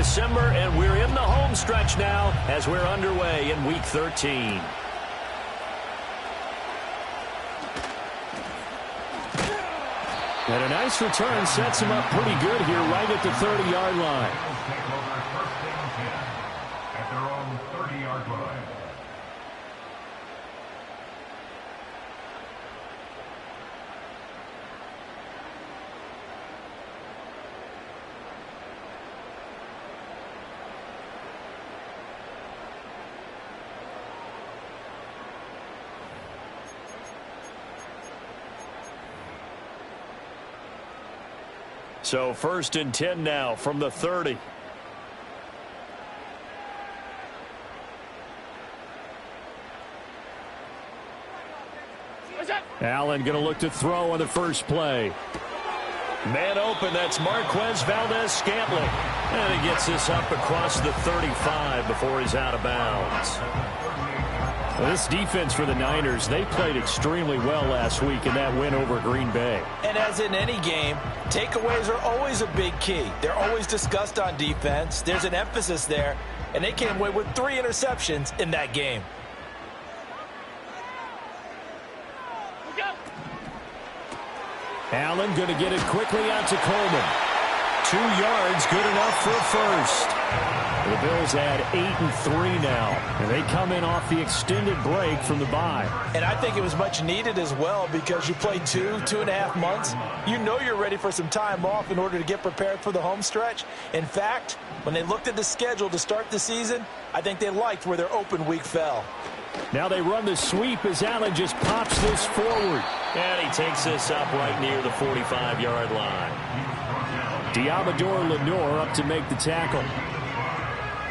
December, and we're in the home stretch now as we're underway in Week 13. And a nice return sets him up pretty good here right at the 30-yard line. At their own 30-yard line. So 1st and 10 now from the 30. Allen going to look to throw on the first play. Man open, that's Marquez Valdez-Scantling. And he gets this up across the 35 before he's out of bounds. Well, this defense for the Niners, they played extremely well last week in that win over Green Bay. And as in any game, takeaways are always a big key. They're always discussed on defense. There's an emphasis there, and they came away with 3 interceptions in that game. Allen going to get it quickly out to Coleman. 2 yards, good enough for a first. The Bills add 8-3 now, and they come in off the extended break from the bye. And I think it was much needed as well because you played 2.5 months. You know you're ready for some time off in order to get prepared for the home stretch. In fact, when they looked at the schedule to start the season, I think they liked where their open week fell. Now they run the sweep as Allen just pops this forward. And he takes this up right near the 45-yard line. Diamador Lenore up to make the tackle.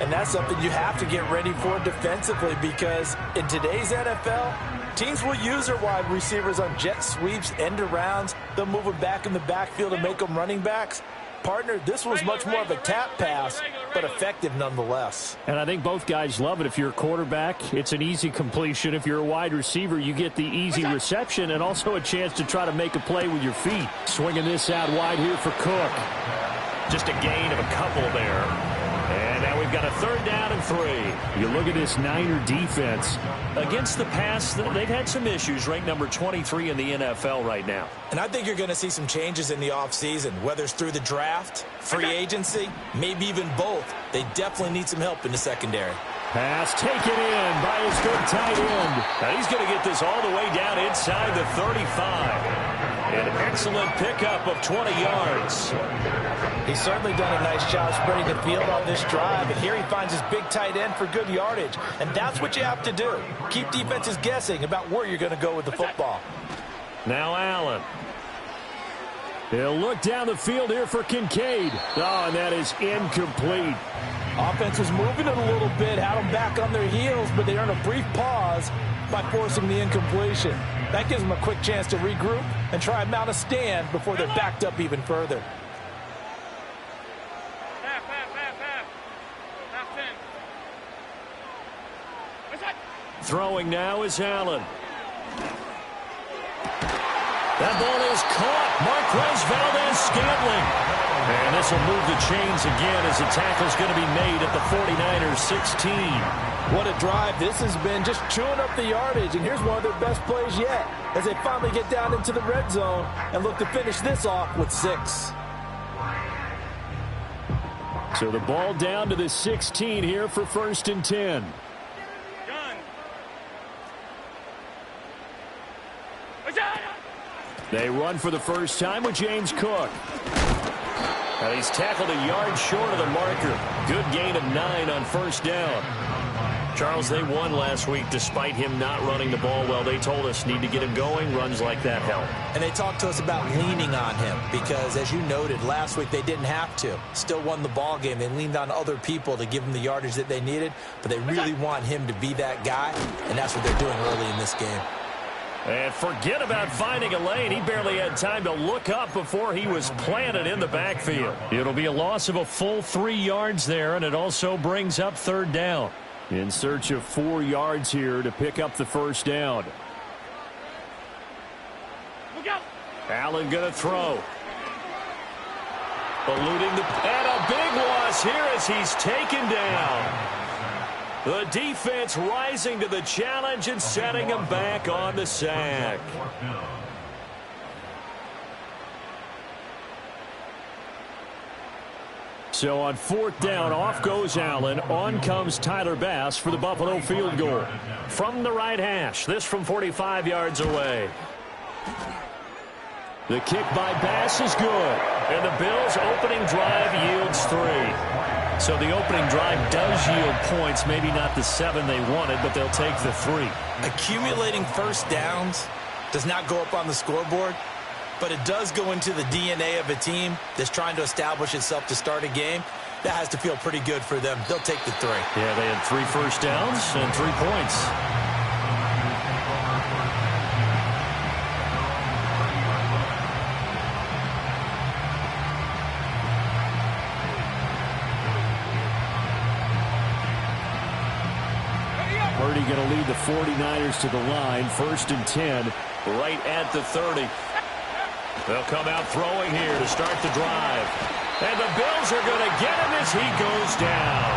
And that's something you have to get ready for defensively because in today's NFL, teams will use their wide receivers on jet sweeps, end arounds. They'll move them back in the backfield and make them running backs. Partner, this was much more of a tap pass, but effective nonetheless. And I think both guys love it. If you're a quarterback, it's an easy completion. If you're a wide receiver, you get the easy reception and also a chance to try to make a play with your feet. Swinging this out wide here for Cook. Just a gain of a couple there. And now we've got a 3rd down and 3. You look at this Niner defense. Against the pass, they've had some issues. Ranked number 23 in the NFL right now. And I think you're going to see some changes in the offseason, whether it's through the draft, free agency, maybe even both. They definitely need some help in the secondary. Pass taken in by his good tight end. Now he's going to get this all the way down inside the 35. An excellent pickup of 20 yards. He's certainly done a nice job spreading the field on this drive. And here he finds his big tight end for good yardage. And that's what you have to do. Keep defenses guessing about where you're going to go with the football. Now Allen. He'll look down the field here for Kincaid. Oh, and that is incomplete. Offense was moving it a little bit, had them back on their heels, but they earned a brief pause by forcing the incompletion. That gives them a quick chance to regroup and try and mount a stand before they're backed up even further. Throwing now is Allen. That ball is caught. Marquez Valdez-Scantling. And this will move the chains again as the tackle's going to be made at the 49ers 16. What a drive this has been, just chewing up the yardage. And here's one of their best plays yet as they finally get down into the red zone and look to finish this off with 6. So the ball down to the 16 here for 1st and 10. They run for the first time with James Cook. Now he's tackled a yard short of the marker. Good gain of 9 on 1st down. Charles, they won last week despite him not running the ball well. They told us need to get him going. Runs like that help. And they talked to us about leaning on him because, as you noted, last week they didn't have to. Still won the ball game. They leaned on other people to give them the yardage that they needed, but they really want him to be that guy, and that's what they're doing early in this game. And forget about finding a lane. He barely had time to look up before he was planted in the backfield. It'll be a loss of a full 3 yards there, and it also brings up 3rd down. In search of 4 yards here to pick up the 1st down. Allen going to throw. Eluding the... And a big loss here as he's taken down. The defense rising to the challenge and setting him back on the sack. So on fourth down, off goes Allen. On comes Tyler Bass for the Buffalo field goal. From the right hash, this from 45 yards away. The kick by Bass is good. And the Bills' opening drive yields 3. So the opening drive does yield points, maybe not the 7 they wanted, but they'll take the 3. Accumulating first downs does not go up on the scoreboard, but it does go into the DNA of a team that's trying to establish itself to start a game. That has to feel pretty good for them. They'll take the 3. Yeah, they had 3 first downs and 3 points. Purdy going to lead the 49ers to the line. 1st and 10. Right at the 30. They'll come out throwing here to start the drive. And the Bills are going to get him as he goes down.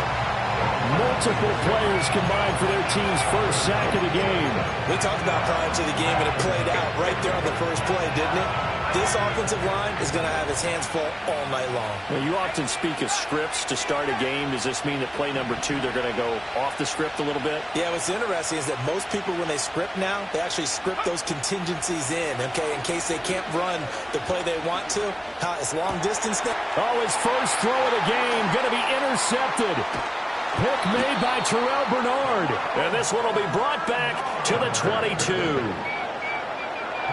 Multiple players combined for their team's first sack of the game. We talked about prior to the game, and it played out right there on the first play, didn't it? This offensive line is going to have its hands full all night long. Well, you often speak of scripts to start a game. Does this mean that play number 2, they're going to go off the script a little bit? Yeah, what's interesting is that most people, when they script now, they actually script those contingencies in, okay, in case they can't run the play they want to. It's long distance now. Oh, his first throw of the game going to be intercepted. Pick made by Terrell Bernard. And this one will be brought back to the 22.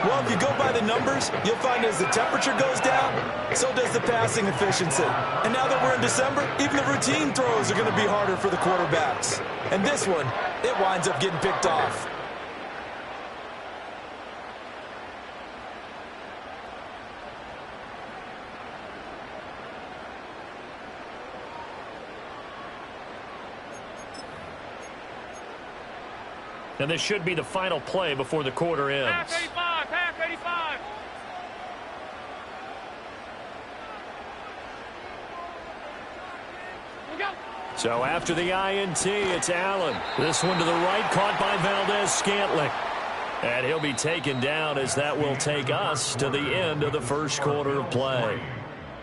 Well, if you go by the numbers, you'll find as the temperature goes down, so does the passing efficiency. And now that we're in December, even the routine throws are going to be harder for the quarterbacks. And this one, it winds up getting picked off. And this should be the final play before the quarter ends. Pass 85, pass 85. Go. So after the INT, it's Allen. This one to the right, caught by Valdez-Scantling. And he'll be taken down as that will take us to the end of the first quarter of play.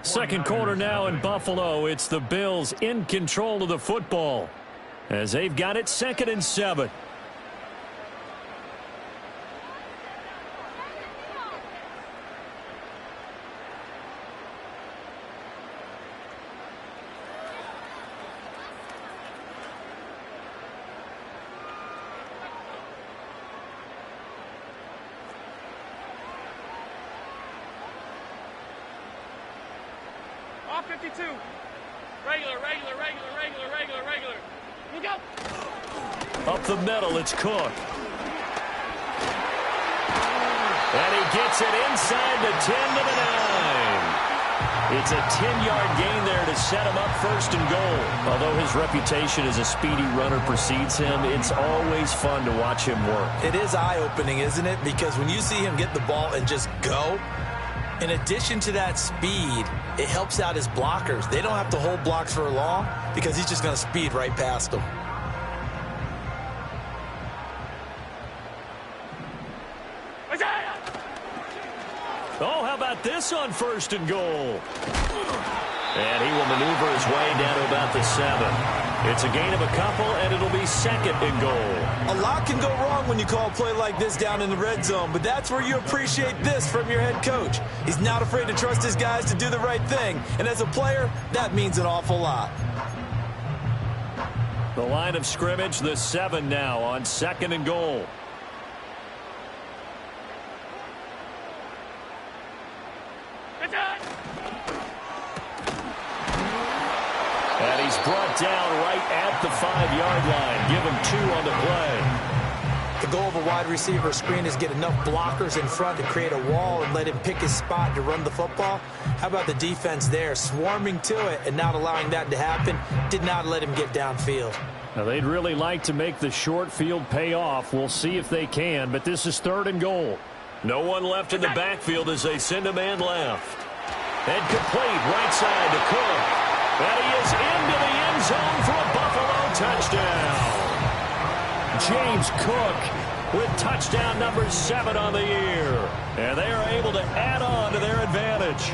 Second quarter now in Buffalo. It's the Bills in control of the football as they've got it 2nd and 7. Off 52. Regular. You go. Up the middle, it's Cook. And he gets it inside the 10 to the 9. It's a 10-yard gain there to set him up 1st and goal. Although his reputation as a speedy runner precedes him, it's always fun to watch him work. It is eye-opening, isn't it? Because when you see him get the ball and just go, in addition to that speed, it helps out his blockers. They don't have to hold blocks for long because he's just going to speed right past them. Oh, how about this on 1st and goal? And he will maneuver his way down to about the 7. It's a gain of a couple, and it'll be 2nd and goal. A lot can go wrong when you call a play like this down in the red zone, but that's where you appreciate this from your head coach. He's not afraid to trust his guys to do the right thing, and as a player, that means an awful lot. The line of scrimmage, the 7 now on 2nd and goal. And he's brought down right at the 5-yard line. Give him 2 on the play. The goal of a wide receiver screen is get enough blockers in front to create a wall and let him pick his spot to run the football. How about the defense there, swarming to it and not allowing that to happen? Did not let him get downfield. Now, they'd really like to make the short field pay off. We'll see if they can, but this is 3rd and goal. No one left in the backfield as they send a man left. And complete right side to Cook. And he is into the end zone for a Buffalo touchdown. James Cook with touchdown number 7 on the year. And they are able to add on to their advantage.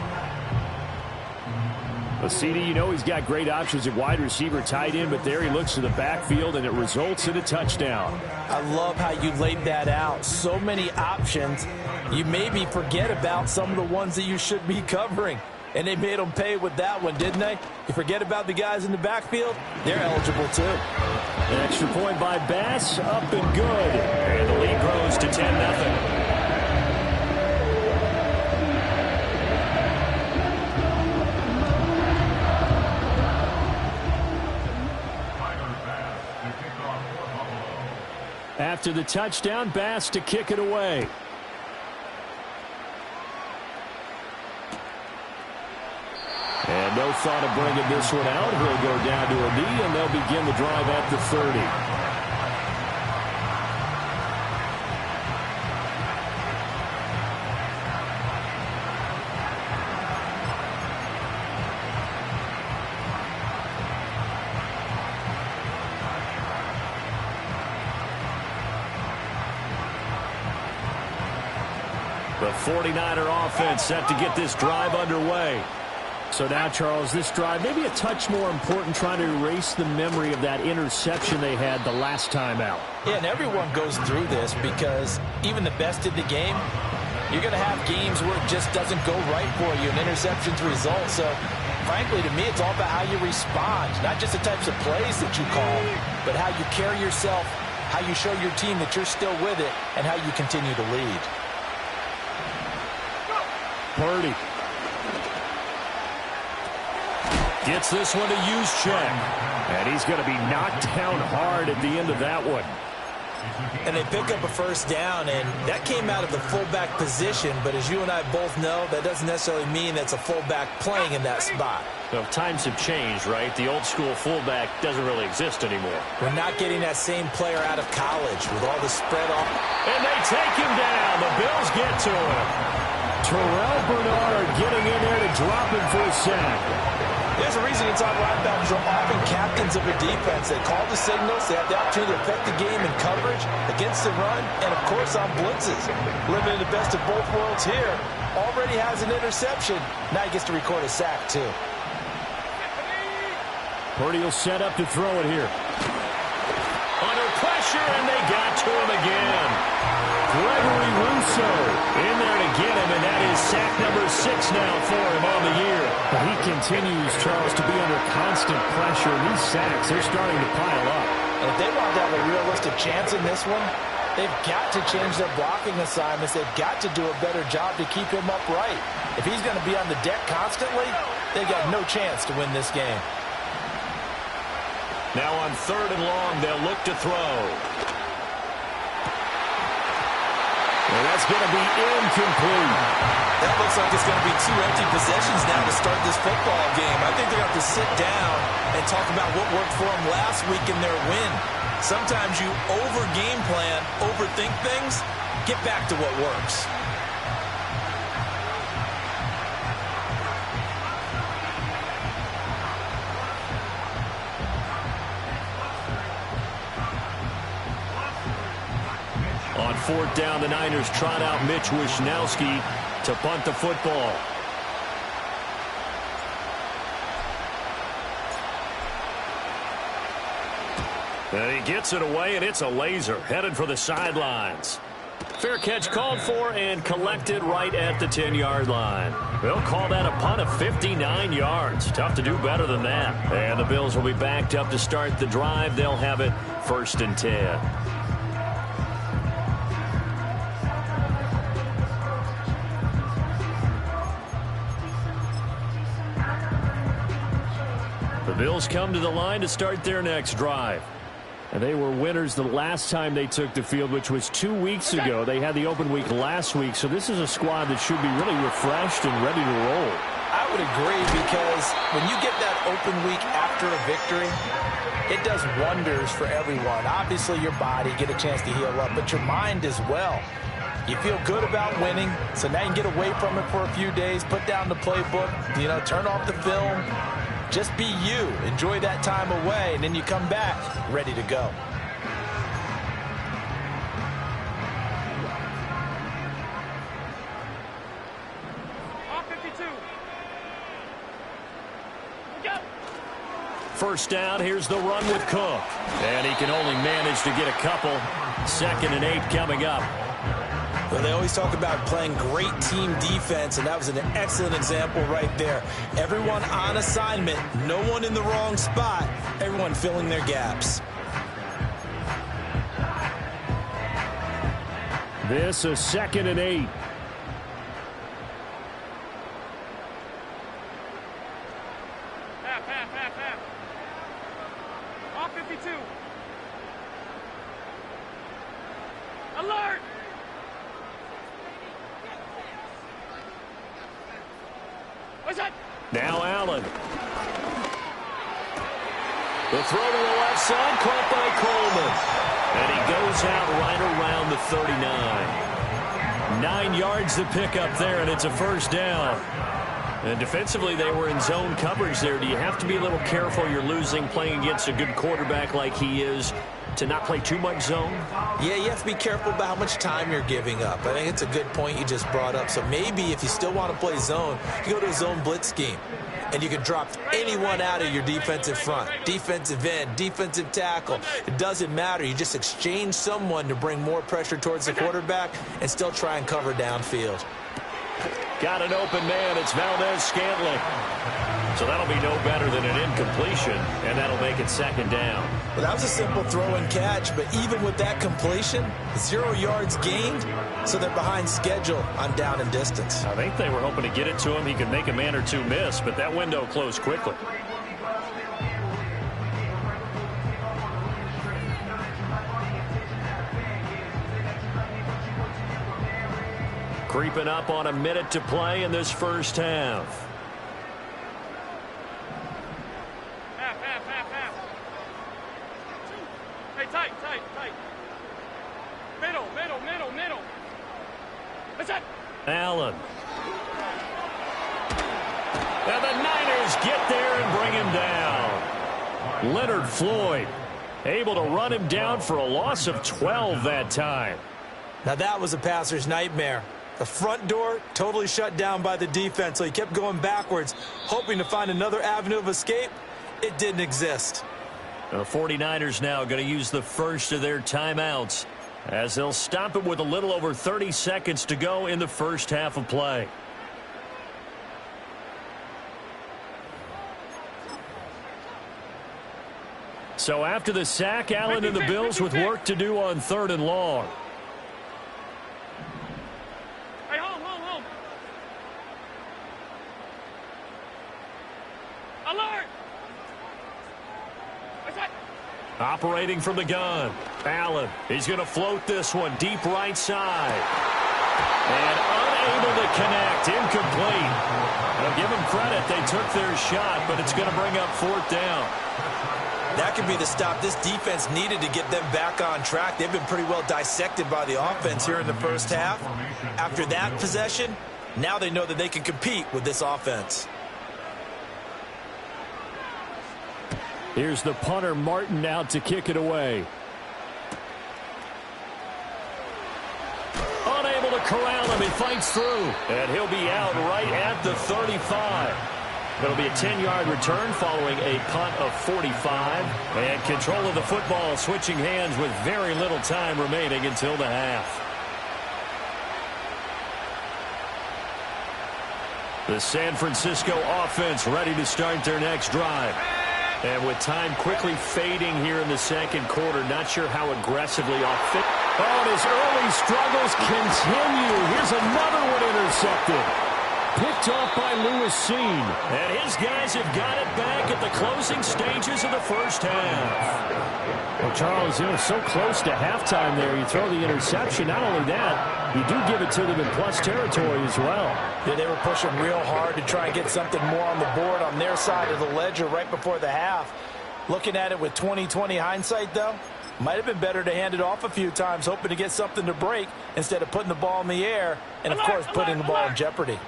Well, CD, you know he's got great options at wide receiver, tight end, but there he looks to the backfield, and it results in a touchdown. I love how you laid that out. So many options. You maybe forget about some of the ones that you should be covering. And they made them pay with that one, didn't they? You forget about the guys in the backfield, they're eligible too. An extra point by Bass, up and good. And the lead grows to 10-0. After the touchdown, Bass to kick it away. And no thought of bringing this one out. He'll go down to a knee, and they'll begin the drive at the 30. The 49er offense set to get this drive underway. So now, Charles, this drive maybe a touch more important, trying to erase the memory of that interception they had the last time out. Yeah, and everyone goes through this because even the best in the game, you're going to have games where it just doesn't go right for you, and interceptions result. So, frankly, to me, it's all about how you respond, not just the types of plays that you call, but how you carry yourself, how you show your team that you're still with it, and how you continue to lead. Purdy gets this one to Juszczyk. And he's going to be knocked down hard at the end of that one. And they pick up a first down, and that came out of the fullback position. But as you and I both know, that doesn't necessarily mean that's a fullback playing in that spot. Well, times have changed, right? The old school fullback doesn't really exist anymore. We're not getting that same player out of college with all the spread off. And they take him down. The Bills get to him. Terrell Bernard getting in there to drop him for a sack. There's a reason inside linebackers are often captains of a defense. They call the signals. They have the opportunity to affect the game in coverage, against the run, and, of course, on blitzes. Living in the best of both worlds here. Already has an interception. Now he gets to record a sack, too. Purdy will set up to throw it here. Under pressure, and they got to him again. Gregory Rousseau in there to get him, and that is sack number 6 now for him on the year. But he continues, Charles, to be under constant pressure. These sacks, they're starting to pile up. And if they want to have a realistic chance in this one, they've got to change their blocking assignments. They've got to do a better job to keep him upright. If he's going to be on the deck constantly, they've got no chance to win this game. Now on 3rd and long, they'll look to throw. And that's going to be incomplete. That looks like it's going to be 2 empty possessions now to start this football game. I think they're going to have to sit down and talk about what worked for them last week in their win. Sometimes you over-game plan, overthink things, get back to what works. On 4th down, the Niners trot out Mitch Wishnowsky to punt the football. And he gets it away, and it's a laser headed for the sidelines. Fair catch called for and collected right at the 10-yard line. They'll call that a punt of 59 yards. Tough to do better than that. And the Bills will be backed up to start the drive. They'll have it 1st and 10. The Bills come to the line to start their next drive. And they were winners the last time they took the field, which was 2 weeks ago. They had the open week last week, so this is a squad that should be really refreshed and ready to roll. I would agree, because when you get that open week after a victory, it does wonders for everyone. Obviously, your body, get a chance to heal up, but your mind as well. You feel good about winning, so now you can get away from it for a few days, put down the playbook, turn off the film, Just be you. Enjoy that time away, and then you come back ready to go. First down, here's the run with Cook. And he can only manage to get a couple. 2nd and 8 coming up. Well, they always talk about playing great team defense, and that was an excellent example right there. Everyone on assignment, no one in the wrong spot, everyone filling their gaps. This is 2nd and 8. Alert! What's that? Now Allen. The throw to the left side, caught by Coleman. And he goes out right around the 39. 9 yards to pick up there, and it's a first down. And defensively, they were in zone coverage there. Do you have to be a little careful? You're losing, playing against a good quarterback like he is, to not play too much zone? Yeah, you have to be careful about how much time you're giving up. I think it's a good point you just brought up. So maybe if you still want to play zone, you go to a zone blitz scheme. And you can drop anyone out of your defensive front. Defensive end, defensive tackle. It doesn't matter. You just exchange someone to bring more pressure towards the quarterback and still try and cover downfield. Got an open man. It's Valdez-Scantling. So that'll be no better than an incompletion, and that'll make it 2nd down. Well, that was a simple throw and catch, but even with that completion, 0 yards gained, so they're behind schedule on down and distance. I think they were hoping to get it to him. He could make a man or two miss, but that window closed quickly. Creeping up on a minute to play in this first half. Hey, tight. Middle. What's that? Allen. And the Niners get there and bring him down. Leonard Floyd able to run him down for a loss of 12 that time. Now that was a passer's nightmare. The front door totally shut down by the defense, so he kept going backwards, hoping to find another avenue of escape. It didn't exist. The 49ers now going to use the first of their timeouts as they'll stop it with a little over 30 seconds to go in the first half of play. So after the sack, Allen and the Bills with work to do on 3rd and long. Hey, home. Alert! What's that? Operating from the gun. Allen, he's going to float this one deep right side. And unable to connect. Incomplete. I'll give them credit. They took their shot, but it's going to bring up 4th down. That could be the stop this defense needed to get them back on track. They've been pretty well dissected by the offense here in the first half. After that possession, now they know that they can compete with this offense. Here's the punter, Martin, out to kick it away. Unable to corral him. He fights through. And he'll be out right at the 35. It'll be a 10-yard return following a punt of 45. And control of the football switching hands with very little time remaining until the half. The San Francisco offense ready to start their next drive. And with time quickly fading here in the second quarter, not sure how aggressively offensive. Oh, and his early struggles continue. Here's another one intercepted. Picked off by Lewis Seen. And his guys have got it back at the closing stages of the first half. Well, Charles, so close to halftime there. You throw the interception. Not only that, you do give it to them in plus territory as well. Yeah, they were pushing real hard to try and get something more on the board on their side of the ledger right before the half. Looking at it with 20/20 hindsight, though, might have been better to hand it off a few times, hoping to get something to break instead of putting the ball in the air and, of course, putting the ball in jeopardy.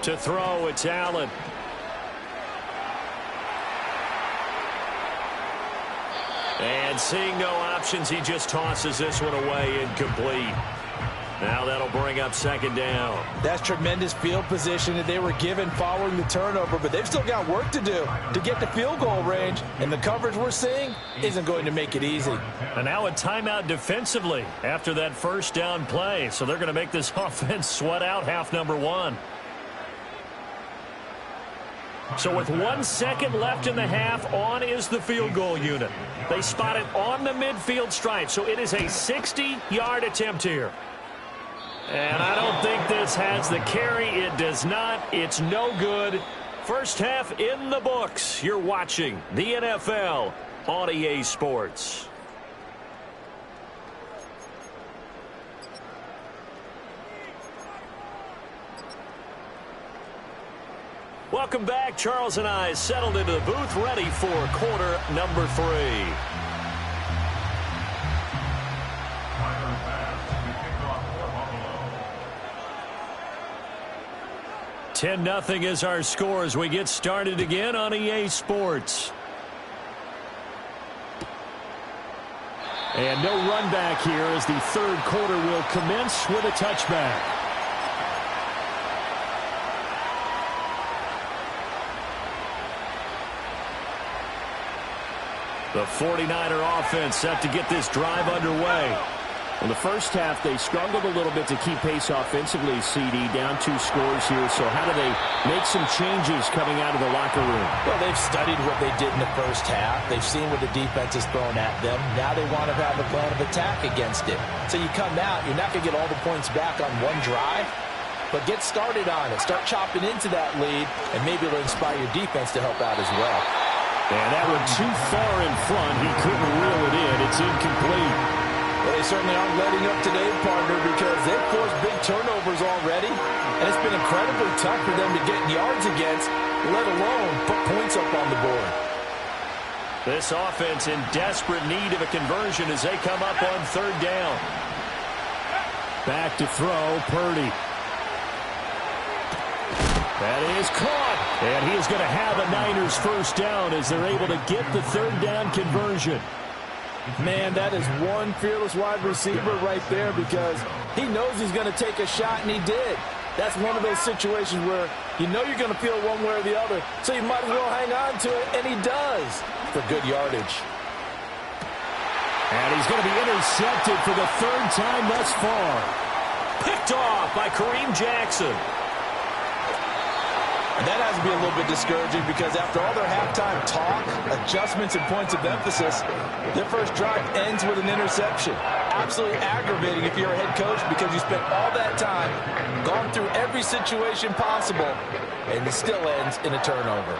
To throw, it's Allen. And seeing no options, he just tosses this one away, incomplete. Now that'll bring up second down. That's tremendous field position that they were given following the turnover, but they've still got work to do to get to field goal range, and the coverage we're seeing isn't going to make it easy. And now a timeout defensively after that first down play, so they're going to make this offense sweat out half number one. So with 1 second left in the half, on is the field goal unit. They spot it on the midfield stripe, so it is a 60-yard attempt here. And I don't think this has the carry. It does not. It's no good. First half in the books. You're watching the NFL on EA Sports. Welcome back. Charles and I settled into the booth, ready for quarter number 3. 10-0 is our score as we get started again on EA Sports. And no run back here as the third quarter will commence with a touchback. The 49er offense set to get this drive underway. In the first half, they struggled a little bit to keep pace offensively, CD, down 2 scores here. So how do they make some changes coming out of the locker room? Well, they've studied what they did in the first half. They've seen what the defense has thrown at them. Now they want to have a plan of attack against it. So you come out, you're not going to get all the points back on one drive, but get started on it. Start chopping into that lead, and maybe it'll inspire your defense to help out as well. And that one too far in front. He couldn't reel it in. It's incomplete. Well, they certainly aren't letting up today, partner, because they've forced big turnovers already, and it's been incredibly tough for them to get yards against, let alone put points up on the board. This offense in desperate need of a conversion as they come up on third down. Back to throw, Purdy. That is caught. And he is going to have a Niners first down as they're able to get the third down conversion. Man, that is one fearless wide receiver right there because he knows he's going to take a shot, and he did. That's one of those situations where you know you're going to feel one way or the other, so you might as well hang on to it, and he does for good yardage. And he's going to be intercepted for the third time thus far. Picked off by Kareem Jackson. And that has to be a little bit discouraging because after all their halftime talk, adjustments, and points of emphasis, their first drive ends with an interception. Absolutely aggravating if you're a head coach because you spent all that time, gone through every situation possible, and it still ends in a turnover.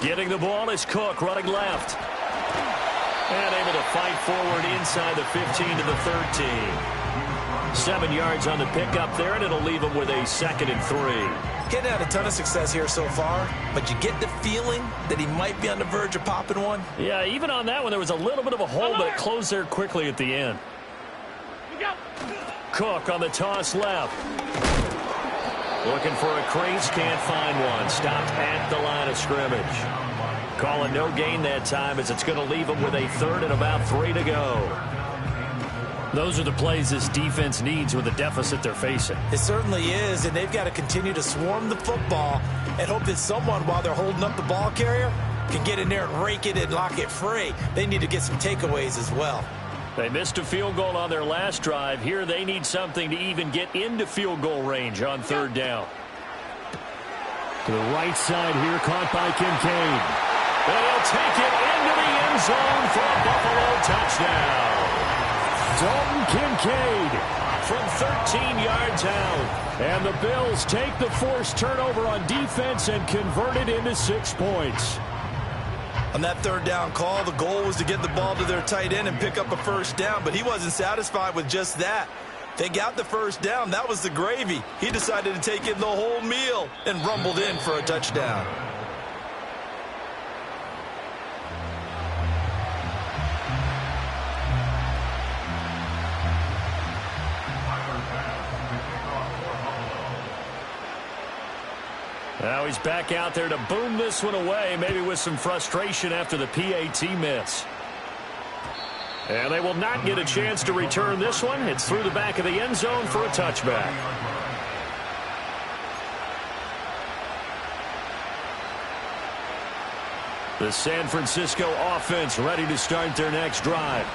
Getting the ball is Cook running left. And able to fight forward inside the 15 to the 13. 7 yards on the pickup there, and it'll leave him with a 2nd and 3. Getting had a ton of success here so far, but you get the feeling that he might be on the verge of popping one. Yeah, even on that one, there was a little bit of a hole, but it closed there quickly at the end. Cook on the toss left. Looking for a crease, can't find one. Stopped at the line of scrimmage. Calling no gain that time as it's going to leave him with a 3rd and about 3 to go. Those are the plays this defense needs with the deficit they're facing. It certainly is, and they've got to continue to swarm the football and hope that someone, while they're holding up the ball carrier, can get in there and rake it and lock it free. They need to get some takeaways as well. They missed a field goal on their last drive. Here they need something to even get into field goal range on third down. To the right side here, caught by Kincaid. And he'll take it into the end zone for a Buffalo touchdown. Dalton Kincaid from 13 yards out. And the Bills take the forced turnover on defense and convert it into 6 points. On that third down call, the goal was to get the ball to their tight end and pick up a first down, but he wasn't satisfied with just that. They got the first down. That was the gravy. He decided to take in the whole meal and rumbled in for a touchdown. Now he's back out there to boom this one away, maybe with some frustration after the PAT miss. And they will not get a chance to return this one. It's through the back of the end zone for a touchback. The San Francisco offense ready to start their next drive.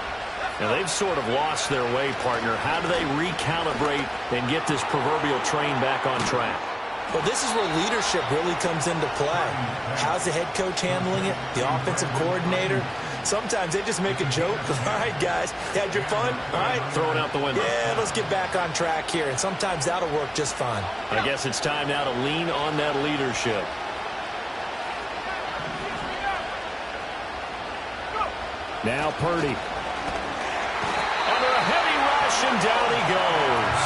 Now they've sort of lost their way, partner. How do they recalibrate and get this proverbial train back on track? Well, this is where leadership really comes into play. How's the head coach handling it? The offensive coordinator? Sometimes they just make a joke. All right, guys, you had your fun? All right. Throw it out the window. Yeah, let's get back on track here. And sometimes that'll work just fine. I guess it's time now to lean on that leadership. Now Purdy. Under a heavy rush, and down he goes.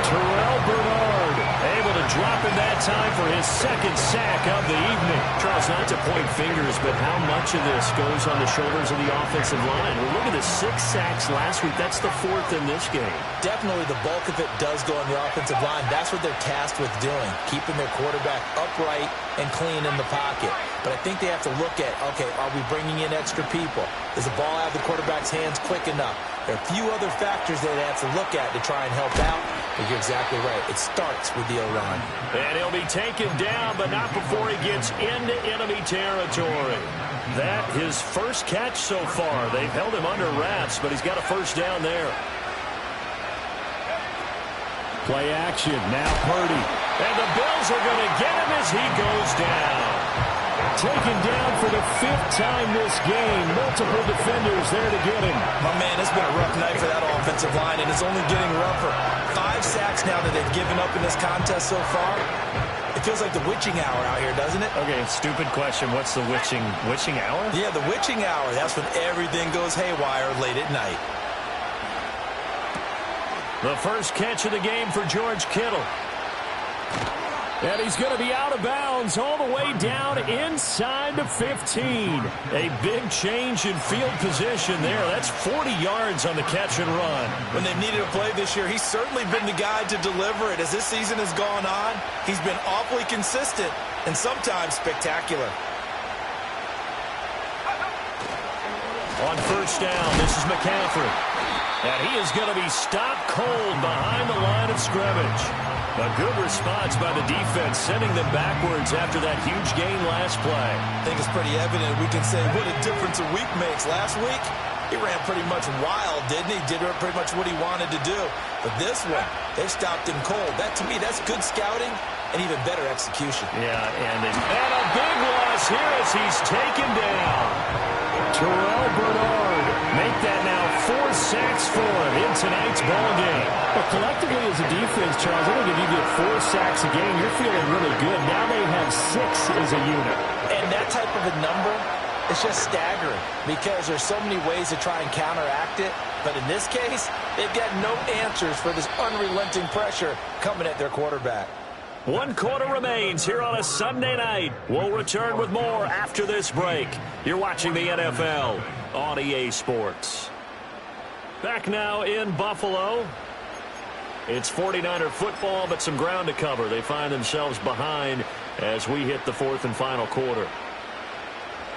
Terrell Bernard able to drop in that time for his second sack of the evening. Charles, not to point fingers, but how much of this goes on the shoulders of the offensive line? Well, look at the 6 sacks last week. That's the 4th in this game. Definitely the bulk of it does go on the offensive line. That's what they're tasked with doing, keeping their quarterback upright and clean in the pocket. But I think they have to look at, okay, are we bringing in extra people? Is the ball out of the quarterback's hands quick enough? There are a few other factors that they have to look at to try and help out. But you're exactly right. It starts with the O-line. And he'll be taken down, but not before he gets into enemy territory. That his first catch so far. They've held him under wraps, but he's got a first down there. Play action. Now Purdy. And the Bills are going to get him as he goes down. Taken down for the 5th time this game. Multiple defenders there to get him. My man, it's been a rough night for that offensive line, and it's only getting rougher. 5 sacks now that they've given up in this contest so far. It feels like the witching hour out here, doesn't it? Okay, stupid question. What's the witching hour? Yeah, the witching hour. That's when everything goes haywire late at night. The first catch of the game for George Kittle. And he's going to be out of bounds all the way down inside the 15. A big change in field position there. That's 40 yards on the catch and run. When they've needed a play this year, he's certainly been the guy to deliver it. As this season has gone on, he's been awfully consistent and sometimes spectacular. On first down, this is McCaffrey. And he is going to be stopped cold behind the line of scrimmage. A good response by the defense, sending them backwards after that huge gain last play. I think it's pretty evident. We can say what a difference a week makes. Last week, he ran pretty much wild, didn't he? Did pretty much what he wanted to do. But this one, they stopped him cold. That, to me, that's good scouting and even better execution. Yeah, and a big loss here as he's taken down. Terrell Bernard. Make that now 4 sacks for him in tonight's ball game. But collectively as a defense, Charles, I think if you get 4 sacks a game, you're feeling really good. Now they have 6 as a unit. And that type of a number, it's just staggering because there's so many ways to try and counteract it. But in this case, they've got no answers for this unrelenting pressure coming at their quarterback. 1 quarter remains here on a Sunday night. We'll return with more after this break. You're watching the NFL on EA Sports. Back now in Buffalo. It's 49er football, but some ground to cover. They find themselves behind as we hit the 4th and final quarter.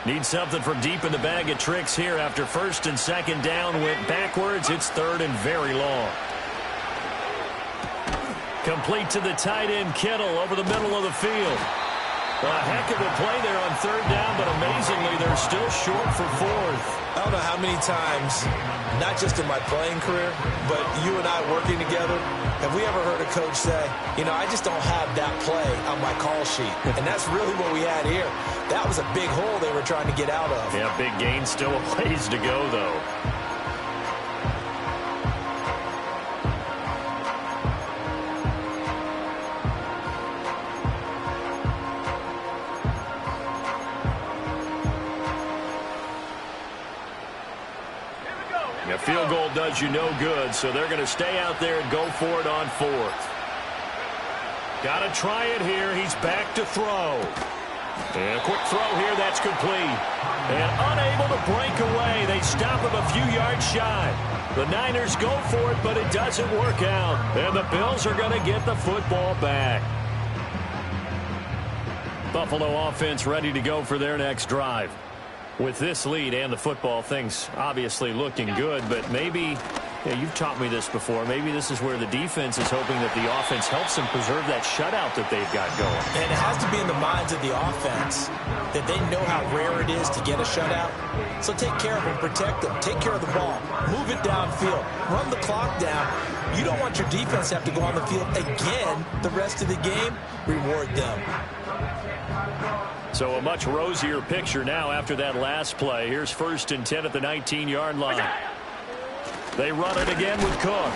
Need something from deep in the bag of tricks here after 1st and 2nd down went backwards. It's 3rd and very long. Complete to the tight end, Kittle, over the middle of the field. A heck of a play there on 3rd down, but amazingly, they're still short for 4th. I don't know how many times, not just in my playing career, but you and I working together, have we ever heard a coach say, you know, I just don't have that play on my call sheet. And that's really what we had here. That was a big hole they were trying to get out of. Yeah, big gain, still a ways to go, though. A field goal does you no good, so they're going to stay out there and go for it on 4th. Got to try it here. He's back to throw. And a quick throw here. That's complete. And unable to break away. They stop him a few yards shy. The Niners go for it, but it doesn't work out. And the Bills are going to get the football back. Buffalo offense ready to go for their next drive. With this lead and the football, things obviously looking good, but maybe, you've taught me this before, maybe this is where the defense is hoping that the offense helps them preserve that shutout that they've got going. And it has to be in the minds of the offense that they know how rare it is to get a shutout. So take care of them, protect them, take care of the ball, move it downfield, run the clock down. You don't want your defense to have to go on the field again the rest of the game. Reward them. So a much rosier picture now after that last play. Here's 1st and 10 at the 19-yard line. They run it again with Cook.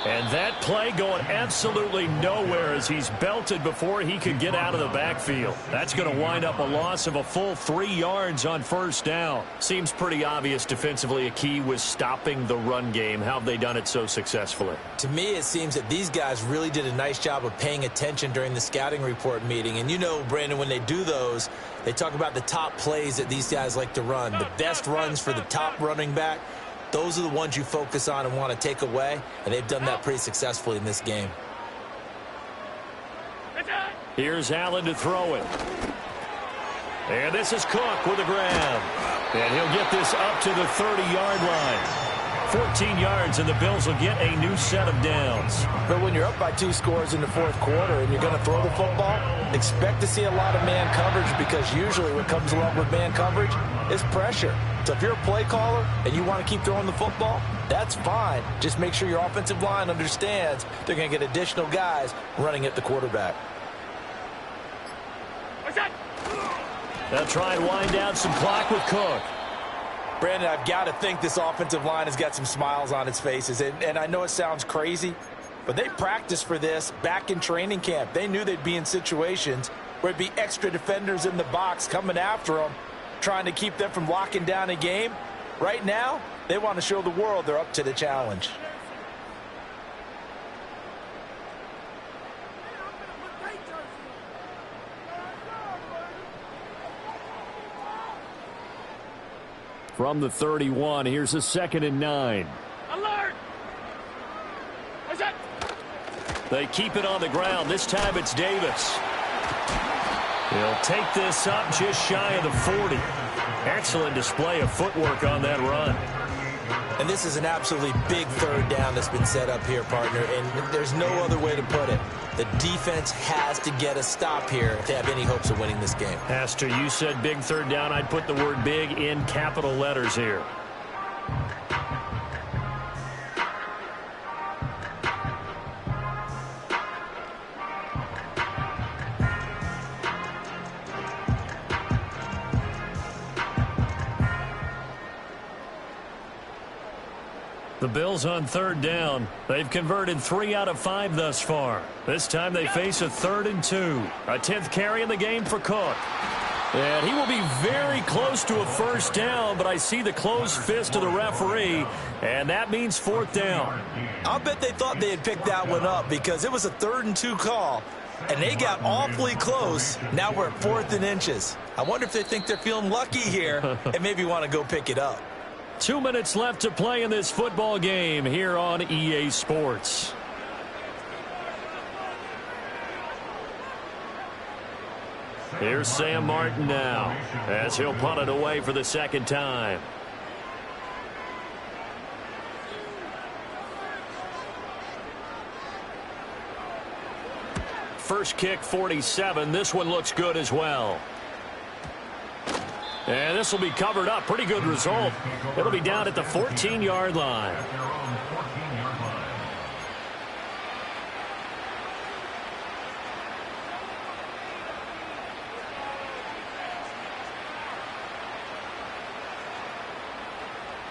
And that play going absolutely nowhere as he's belted before he could get out of the backfield. That's going to wind up a loss of a full 3 yards on 1st down. Seems pretty obvious defensively a key was stopping the run game. How have they done it so successfully? To me, it seems that these guys really did a nice job of paying attention during the scouting report meeting. And you know, Brandon, when they do those, they talk about the top plays that these guys like to run. The best runs for the top running back. Those are the ones you focus on and want to take away, and they've done that pretty successfully in this game. Here's Allen to throw it. And this is Cook with a grab. And he'll get this up to the 30-yard line. 14 yards, and the Bills will get a new set of downs. But when you're up by 2 scores in the 4th quarter and you're going to throw the football, expect to see a lot of man coverage, because usually what comes along with man coverage is pressure. So if you're a play caller and you want to keep throwing the football, that's fine. Just make sure your offensive line understands they're going to get additional guys running at the quarterback. They'll try and wind down some clock with Cook. Brandon, I've got to think this offensive line has got some smiles on its faces. And I know it sounds crazy, but they practiced for this back in training camp. They knew they'd be in situations where it'd be extra defenders in the box coming after them, trying to keep them from locking down a game. Right now, they want to show the world they're up to the challenge. From the 31, here's a 2nd and 9. Alert! What's that? They keep it on the ground. This time it's Davis. He'll take this up just shy of the 40. Excellent display of footwork on that run. And this is an absolutely big 3rd down that's been set up here, partner. And there's no other way to put it. The defense has to get a stop here to have any hopes of winning this game. Has to. You said big 3rd down. I'd put the word big in capital letters here. The Bills on 3rd down. They've converted 3 out of 5 thus far. This time they face a 3rd and 2. A 10th carry in the game for Cook. And he will be very close to a 1st down, but I see the closed fist of the referee, and that means 4th down. I'll bet they thought they had picked that one up because it was a 3rd and 2 call, and they got awfully close. Now we're at 4th and inches. I wonder if they think they're feeling lucky here and maybe want to go pick it up. 2 minutes left to play in this football game here on EA Sports. Here's Sam Martin now as he'll punt it away for the 2nd time. First kick 47. This one looks good as well. And this will be covered up. Pretty good result. It'll be down at the 14-yard line.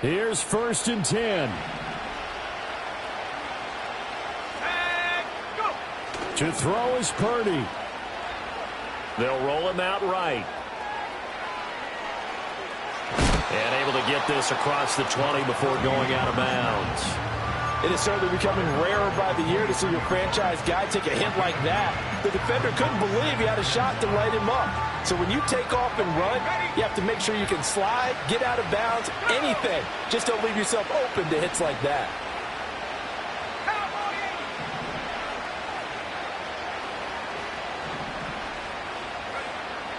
Here's 1st and 10. To throw is Purdy. They'll roll him out right. And able to get this across the 20 before going out of bounds. It is certainly becoming rarer by the year to see your franchise guy take a hit like that. The defender couldn't believe he had a shot to light him up. So when you take off and run, you have to make sure you can slide, get out of bounds, anything. Just don't leave yourself open to hits like that.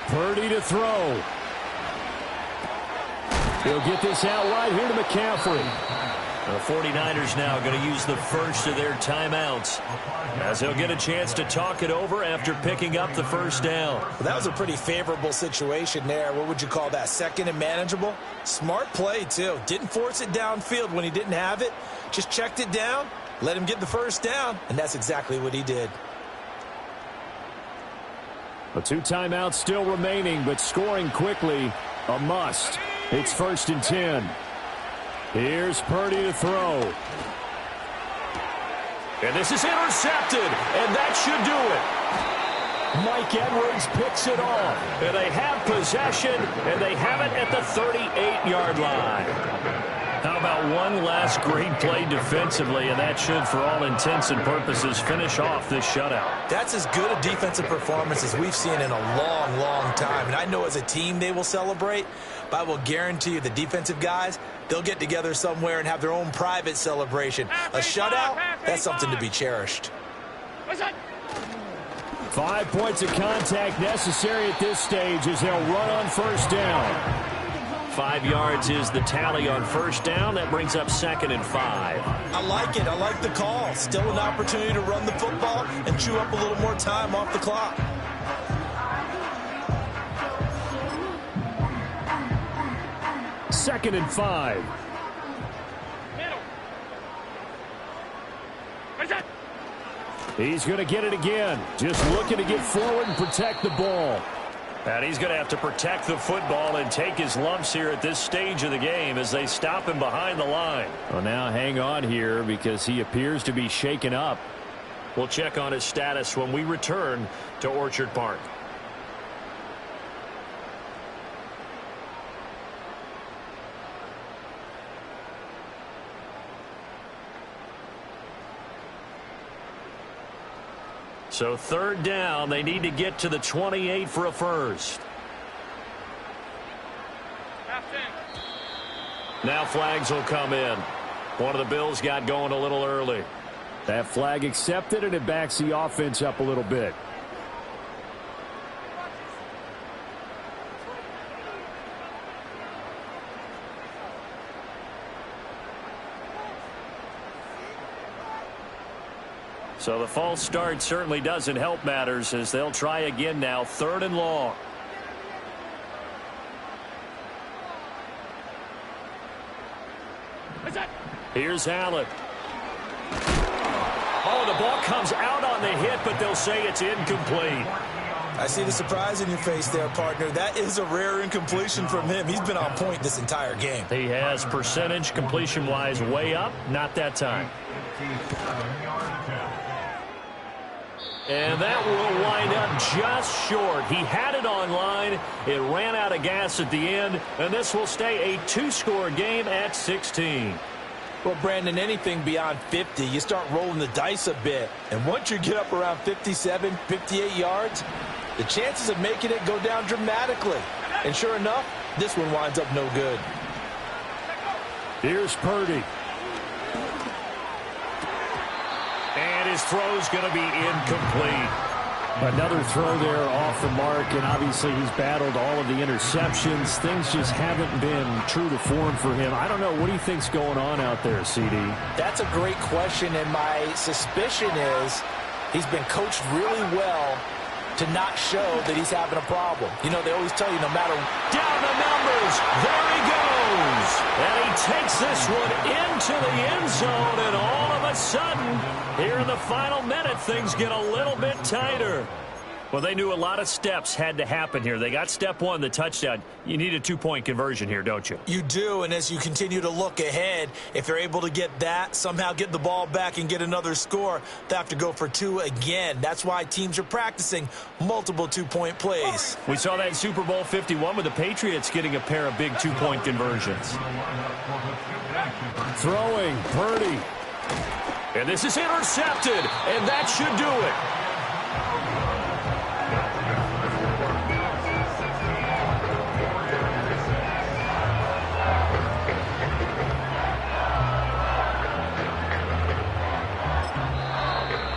Purdy to throw. He'll get this out right here to McCaffrey. The 49ers now going to use the first of their timeouts as they'll get a chance to talk it over after picking up the first down. Well, that was a pretty favorable situation there. What would you call that? Second and manageable? Smart play, too. Didn't force it downfield when he didn't have it. Just checked it down, let him get the first down, and that's exactly what he did. The 2 timeouts still remaining, but scoring quickly, a must. It's 1st and 10. Here's Purdy to throw. And this is intercepted, and that should do it. Mike Edwards picks it off. And they have possession, and they have it at the 38-yard line. How about one last great play defensively, and that should, for all intents and purposes, finish off this shutout. That's as good a defensive performance as we've seen in a long, long time. And I know as a team they will celebrate, but I will guarantee you the defensive guys, they'll get together somewhere and have their own private celebration. A shutout, that's something to be cherished. 5 points of contact necessary at this stage as they'll run on 1st down. 5 yards is the tally on 1st down. That brings up 2nd and 5. I like it. I like the call. Still an opportunity to run the football and chew up a little more time off the clock. Second and 5. He's going to get it again. Just looking to get forward and protect the ball. And he's going to have to protect the football and take his lumps here at this stage of the game as they stop him behind the line. Well, now hang on here because he appears to be shaken up. We'll check on his status when we return to Orchard Park. So 3rd down, they need to get to the 28 for a first. Now flags will come in. One of the Bills got going a little early. That flag accepted, and it backs the offense up a little bit. So the false start certainly doesn't help matters as they'll try again now, 3rd and long. Here's Allen. Oh, the ball comes out on the hit, but they'll say it's incomplete. I see the surprise in your face there, partner. That is a rare incompletion from him. He's been on point this entire game. He has percentage completion-wise way up, not that time. And that will wind up just short. He had it on line. It ran out of gas at the end, and this will stay a 2-score game at 16. Well, Brandon, anything beyond 50, you start rolling the dice a bit. And once you get up around 57, 58 yards, the chances of making it go down dramatically. And sure enough, this one winds up no good. Here's Purdy. And his throw's going to be incomplete. Another throw there off the mark, and obviously he's battled all of the interceptions. Things just haven't been true to form for him. I don't know. What do you think's going on out there, CD? That's a great question, and my suspicion is he's been coached really well to not show that he's having a problem. You know, they always tell you no matter... Down the numbers. There he goes. And he takes this one into the end zone, and all of a sudden, here in the final minute, things get a little bit tighter. Well, they knew a lot of steps had to happen here. They got step one, the touchdown. You need a two-point conversion here, don't you? You do, and as you continue to look ahead, if they're able to get that, somehow get the ball back and get another score, they have to go for two again. That's why teams are practicing multiple two-point plays. We saw that in Super Bowl 51 with the Patriots getting a pair of big two-point conversions. Throwing, Purdy. And this is intercepted, and that should do it.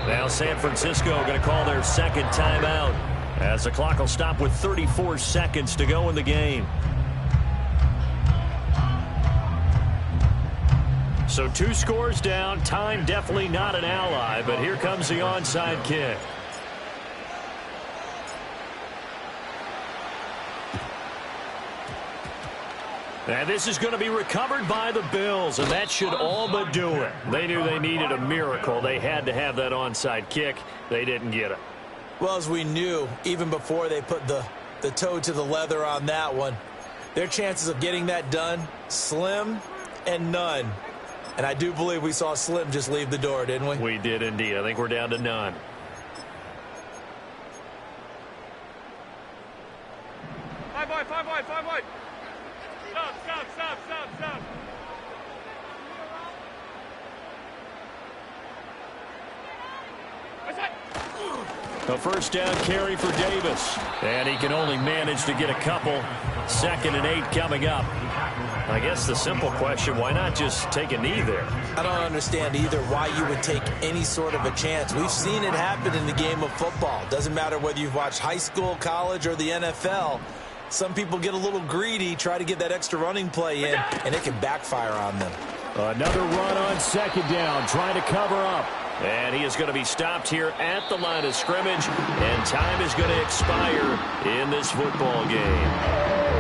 Now San Francisco going to call their second timeout as the clock will stop with 34 seconds to go in the game. So 2 scores down. Time definitely not an ally, but here comes the onside kick. And this is going to be recovered by the Bills, and that should all but do it. They knew they needed a miracle. They had to have that onside kick. They didn't get it. Well, as we knew, even before they put the toe to the leather on that one, their chances of getting that done, slim and none. And I do believe we saw Slim just leave the door, didn't we? We did indeed. I think we're down to none. Five wide. Stop. What's that? A first down carry for Davis. And he can only manage to get a couple. 2nd and 8 coming up. I guess the simple question, why not just take a knee there? I don't understand either why you would take any sort of a chance. We've seen it happen in the game of football. Doesn't matter whether you've watched high school, college, or the NFL. Some people get a little greedy, try to get that extra running play in, and it can backfire on them. Another run on 2nd down, trying to cover up. And he is going to be stopped here at the line of scrimmage, and time is going to expire in this football game.